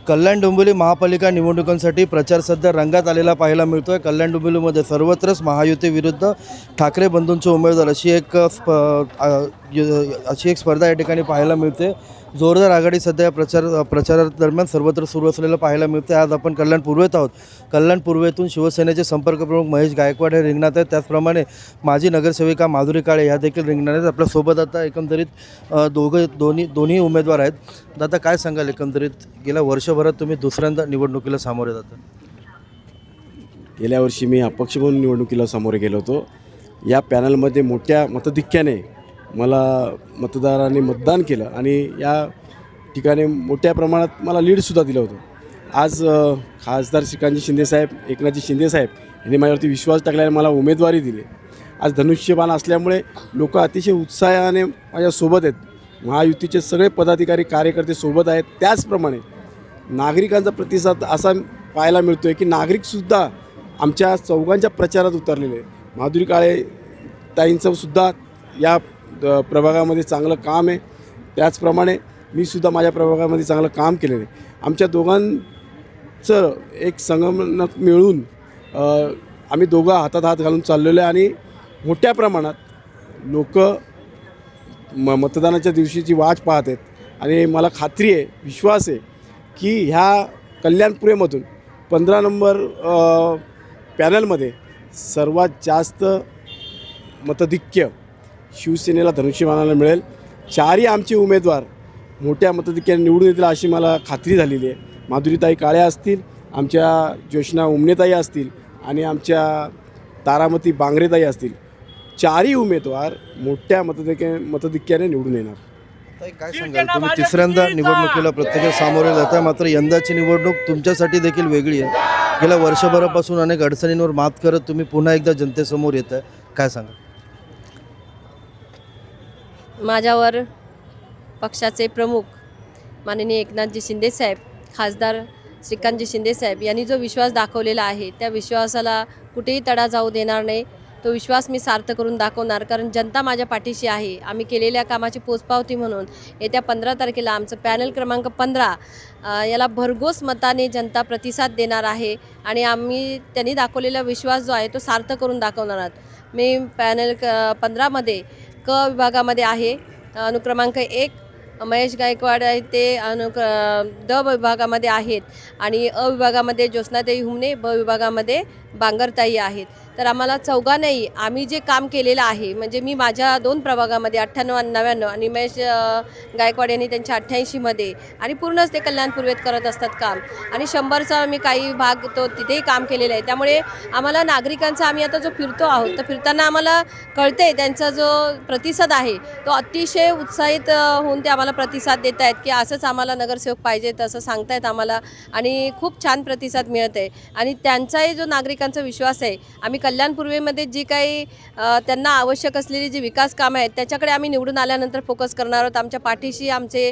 कल्याण डोंबिवली महापालिका निवडणुकांसाठी प्रचार सध्या रंगात आलेला पाहायला मिळतोय। कल्याण डोंबिवलीमध्ये सर्वत्रच महायुती विरुद्ध ठाकरे बंधूंचे उमेदवार अशी एक स्पर्धा या ठिकाणी पाहायला मिळते। जोरदार आघाडी सध्या प्रचारादरम्यान सर्वत्र सुरू असलेलं पाहायला मिळते। आज आपण कल्याण पूर्वेत आहोत। कल्याण पूर्वेतून शिवसेनेचे संपर्क प्रमुख महेश गायकवाड हे रिंगणात आहेत। त्याचप्रमाणे माजी नगरसेविका माधुरी काळे ह्या देखील रिंगणात आहेत। आपल्यासोबत आता एकंदरीत दोन्ही उमेदवार आहेत। दादा, काय सांगाल, एकंदरीत गेल्या वर्षभरात तुम्ही दुसऱ्यांदा निवडणुकीला सामोरे जाता? गेल्या वर्षी मी अपक्ष म्हणून निवडणुकीला सामोरे गेलो होतो। या पॅनलमध्ये मोठ्या मतधिक्याने मला मतदारांनी मतदान केलं आणि या ठिकाणी मोठ्या प्रमाणात मला लीडसुद्धा दिलं होतं। आज खासदार श्रीकांतजी शिंदेसाहेब, एकनाथजी शिंदेसाहेब यांनी माझ्यावरती विश्वास टाकल्याने मला उमेदवारी दिली। आज धनुष्यबाण असल्यामुळे लोक अतिशय उत्साहाने माझ्यासोबत आहेत। महायुतीचे सगळे पदाधिकारी कार्यकर्ते सोबत आहेत। त्याचप्रमाणे नागरिकांचा प्रतिसाद असा पाहायला मिळतो आहे की नागरिकसुद्धा आमच्या चौघांच्या प्रचारात उतरलेले आहेत। माधुरी काळे ताईंचंसुद्धा या प्रभागामध्ये चांगलं काम आहे। त्याचप्रमाणे मी सुद्धा माझ्या प्रभागामध्ये चांगलं काम केलेलं आहे। आमच्या दोघांचं एक संगमनक मिळून आम्ही दोघं हातात हात घालून चाललेलो आहे आणि मोठ्या प्रमाणात लोक मतदानाच्या दिवशीची वाट पाहत आहेत आणि मला खात्री आहे, विश्वास आहे की ह्या कल्याणपुरेमधून 15 नंबर पॅनलमध्ये सर्वात जास्त मतधिक्य शिवसेनेला धनुष्यबाणाला मिळेल। चारही आमचे उमेदवार मोठ्या मतधिक्याने निवडून येतील अशी मला खात्री झालेली आहे। माधुरीताई काळे असतील, आमच्या ज्योष्ना उमनेताई असतील आणि आमच्या तारामती बांगरेताई असतील, चारही उमेदवार मोठ्या मतधिक्याने निवडून येणार। ताई, काय सांगाल, तुम्ही तिसऱ्यांदा निवडणुकीला प्रत्यक्ष सामोरे जाताय, मात्र यंदाची निवडणूक तुमच्यासाठी देखील वेगळी आहे। गेल्या वर्षभरापासून अनेक अडचणींवर मात करत तुम्ही पुन्हा एकदा जनतेसमोर येत आहे, काय सांगाल? माझ्यावर पक्षाचे प्रमुख माननीय एकनाथजी शिंदेसाहेब, खासदार श्रीकांतजी शिंदेसाहेब यांनी जो विश्वास दाखवलेला आहे त्या विश्वासाला कुठेही तडा जाऊ देणार नाही। तो विश्वास मी सार्थ करून दाखवणार, कारण जनता माझ्या पाठीशी आहे। आम्ही केलेल्या कामाची पोचपावती म्हणून येत्या 15 तारखेला आमचं पॅनल क्रमांक 15 याला भरघोस मताने जनता प्रतिसाद देणार आहे आणि आम्ही त्यांनी दाखवलेला विश्वास जो आहे तो सार्थ करून दाखवणार आहोत। मी पॅनल 15मध्ये क विभागामध्ये आहे, अनुक्रमांक 1 महेश गायकवाड आहे, ते द विभागामध्ये आहेत आणि अ विभागामध्ये ज्योत्स्नाताई हुमने, ब विभागामध्ये बांगरताई आहेत। तर आम्हाला चौघांनाही आम्ही जे काम केलेलं आहे, म्हणजे मी माझ्या 2 प्रभागामध्ये 98 आणि 99 आणि महेश गायकवाड यांनी त्यांच्या 88मध्ये आणि पूर्णच ते कल्याण पूर्वेत करत असतात काम आणि 100चा मी काही भाग तो तिथेही काम केलेलं आहे। त्यामुळे आम्हाला नागरिकांचा, आम्ही आता जो फिरतो आहोत तर फिरताना आम्हाला कळते त्यांचा जो प्रतिसाद आहे तो अतिशय उत्साहित होऊन ते आम्हाला प्रतिसाद देत आहेत की असंच आम्हाला नगरसेवक पाहिजेत असं सांगतायत आम्हाला आणि खूप छान प्रतिसाद मिळत आहे। आणि त्यांचाही जो नागरिकांचा विश्वास आहे, आम्ही कल्याण पूर्वेमध्ये जी काही त्यांना आवश्यक असलेली जी विकास कामं आहेत त्याच्याकडे आम्ही निवडून आल्यानंतर फोकस करणार आहोत। आमच्या पाठीशी आमचे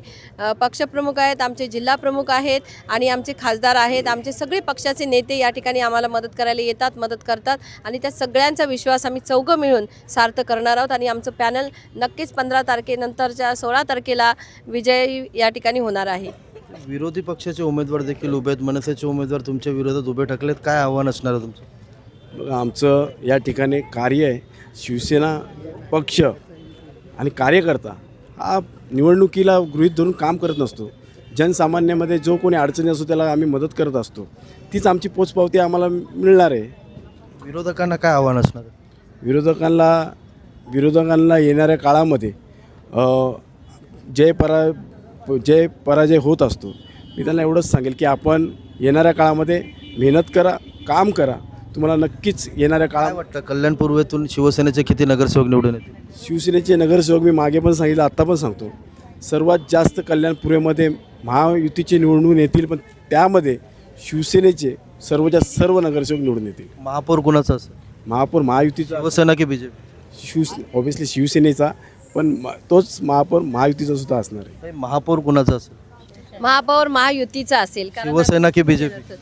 पक्षप्रमुख आहेत, आमचे जिल्हा प्रमुख आहेत आणि आमचे खासदार आहेत, आमचे सगळे पक्षाचे नेते या ठिकाणी आम्हाला मदत करायला येतात, मदत करतात आणि त्या सगळ्यांचा विश्वास आम्ही चौघं मिळून सार्थ करणार आहोत आणि आमचं पॅनल नक्कीच 15 तारखेनंतरच्या 16 तारखेला विजय या ठिकाणी होणार आहे। विरोधी पक्षाचे उमेदवार देखील उभे आहेत, मनसेचे उमेदवार तुमच्या विरोधात उभे ठाकलेत, काय आव्हान असणार आहे तुमचं? आमचं या ठिकाणी कार्य आहे। शिवसेना पक्ष आणि कार्यकर्ता हा निवडणुकीला गृहीत धरून काम करत नसतो। जनसामान्यामध्ये जो कोणी अडचणी असतो त्याला आम्ही मदत करत असतो। तीच आमची पोचपावती आम्हाला मिळणार आहे। विरोधकांना काय आव्हान असणार आहे? विरोधकांना येणाऱ्या काळामध्ये जय पराजय होत असतो। मी त्यांना एवढंच सांगेल की आपण येणाऱ्या काळामध्ये मेहनत करा, काम करा, तुम्हाला नक्कीच येणाऱ्या काळात वाटतं कल्याण पूर्वेतून शिवसेनेचे किती नगरसेवक निवडून येतील? शिवसेनेचे नगरसेवक मी मागे पण सांगितलं, आत्ता पण सांगतो, सर्वात जास्त कल्याण पूर्वेमध्ये महायुतीचे निवडून येतील, पण त्यामध्ये शिवसेनेचे सर्व नगरसेवक निवडून येतील। महापौर कुणाचा असेल? महापौर महायुतीचा, शिवसेना की बीजेपी? ऑब्व्हियसली शिवसेनेचा, पण तोच महापौर महायुतीचा सुद्धा असणार आहे। महापौर कुणाचा असेल? महापौर महायुतीचा असेल, शिवसेना की बीजेपी?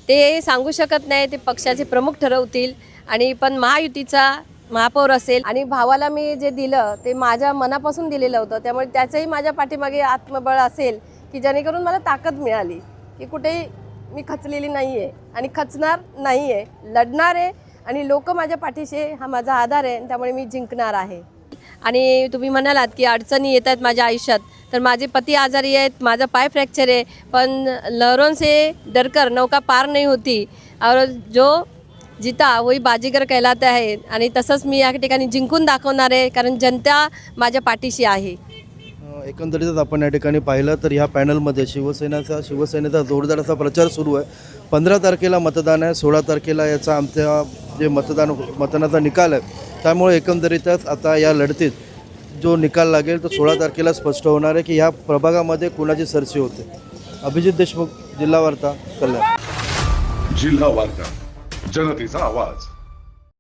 ते सांगू शकत नाही, ते पक्षाचे प्रमुख ठरवतील आणि पण महायुतीचा महापौर असेल। आणि भावाला मी जे दिलं ते माझ्या मनापासून दिलेलं होतं, त्यामुळे त्याचंही माझ्या पाठीमागे आत्मबळ असेल की जेणेकरून मला ताकद मिळाली। की कुठेही मी खचलेली नाही आहे आणि खचणार नाही आहे, लढणार आहे आणि लोक माझ्या पाठीशी आहे, हा माझा आधार आहे. त्यामुळे मी जिंकणार आहे. आणि तुम्ही म्हणालात की अडचणी येत आहेत माझ्या आयुष्यात, तर माझे पती आजारी आहेत, माझा पाय फ्रॅक्चर आहे, पण लहरों से डरकर नौका पार नाही होती और जो जिता वही बाजीगर कहलाता आहे. आणि तसंच मी या ठिकाणी जिंकून दाखवणार आहे, कारण जनता माझ्या पाठीशी आहे. एकंदरीतच आपण या ठिकाणी पाहिलं तर ह्या पॅनलमध्ये शिवसेनेचा जोरदार असा प्रचार सुरू आहे. 15 तारखेला मतदान आहे, 16 तारखेला याचा आमच्या जे मतदानाचा निकाल आहे. त्यामुळे एकंदरीतच आता या लढतीत जो निकाल लागेल तो 16 तारखेला स्पष्ट होणार आहे की ह्या प्रभागामध्ये कुणाची सरशी होते. अभिजित देशमुख, जिल्हा वार्ता, कल्याण. जिल्हा वार्ता, जनतेचा आवाज.